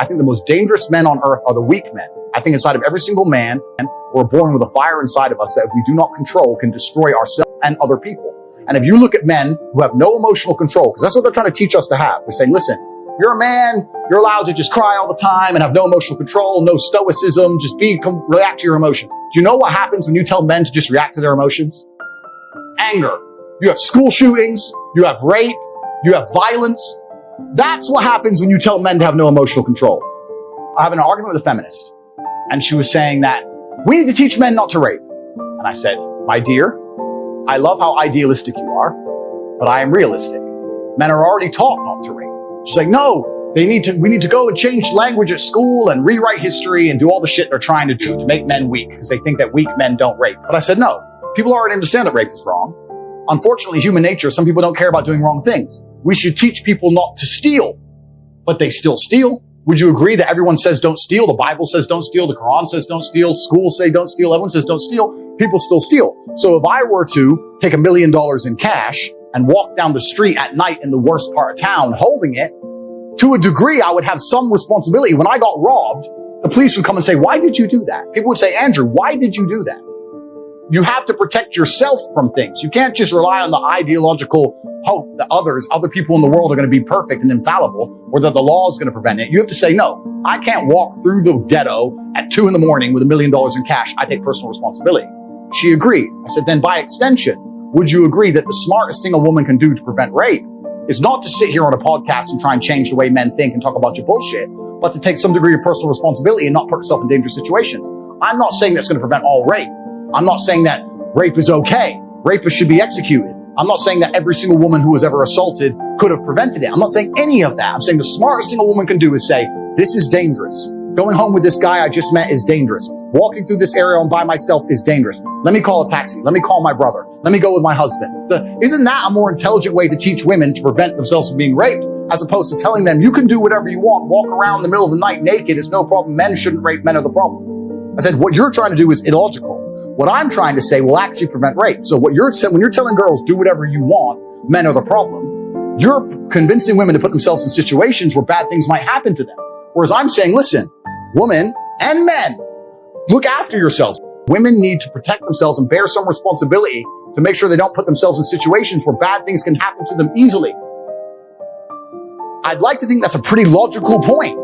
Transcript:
I think the most dangerous men on earth are the weak men. I think inside of every single man, we're born with a fire inside of us that if we do not control can destroy ourselves and other people. And if you look at men who have no emotional control, because that's what they're trying to teach us to have. They're saying, listen, you're a man, you're allowed to just cry all the time and have no emotional control, no stoicism, just react to your emotions. Do you know what happens when you tell men to just react to their emotions? Anger. You have school shootings, you have rape, you have violence. That's what happens when you tell men to have no emotional control. I have an argument with a feminist, and she was saying that we need to teach men not to rape. And I said, my dear, I love how idealistic you are, but I am realistic. Men are already taught not to rape. She's like, no, we need to go and change language at school and rewrite history and do all the shit they're trying to do to make men weak because they think that weak men don't rape. But I said, no, people already understand that rape is wrong. Unfortunately, human nature, some people don't care about doing wrong things. We should teach people not to steal, but they still steal. Would you agree that everyone says don't steal? The Bible says don't steal. The Quran says don't steal. Schools say don't steal. Everyone says don't steal. People still steal. So if I were to take $1 million in cash and walk down the street at night in the worst part of town holding it, to a degree, I would have some responsibility. When I got robbed, the police would come and say, why did you do that? People would say, Andrew, why did you do that? You have to protect yourself from things. You can't just rely on the ideological hope that other people in the world are going to be perfect and infallible, or that the law is going to prevent it. You have to say, no, I can't walk through the ghetto at 2 a.m. with $1 million in cash. I take personal responsibility. She agreed. I said, then by extension, would you agree that the smartest thing a woman can do to prevent rape is not to sit here on a podcast and try and change the way men think and talk about your bullshit, but to take some degree of personal responsibility and not put yourself in dangerous situations? I'm not saying that's going to prevent all rape. I'm not saying that rape is okay. Rapists should be executed. I'm not saying that every single woman who was ever assaulted could have prevented it. I'm not saying any of that. I'm saying the smartest thing a woman can do is say, this is dangerous. Going home with this guy I just met is dangerous. Walking through this area by myself is dangerous. Let me call a taxi. Let me call my brother. Let me go with my husband. Isn't that a more intelligent way to teach women to prevent themselves from being raped, as opposed to telling them you can do whatever you want, walk around in the middle of the night naked, it's no problem, men shouldn't rape, men are the problem? I said, what you're trying to do is illogical. What I'm trying to say will actually prevent rape. So what you're saying, when you're telling girls, do whatever you want, men are the problem, you're convincing women to put themselves in situations where bad things might happen to them. Whereas I'm saying, listen, women and men, look after yourselves. Women need to protect themselves and bear some responsibility to make sure they don't put themselves in situations where bad things can happen to them easily. I'd like to think that's a pretty logical point.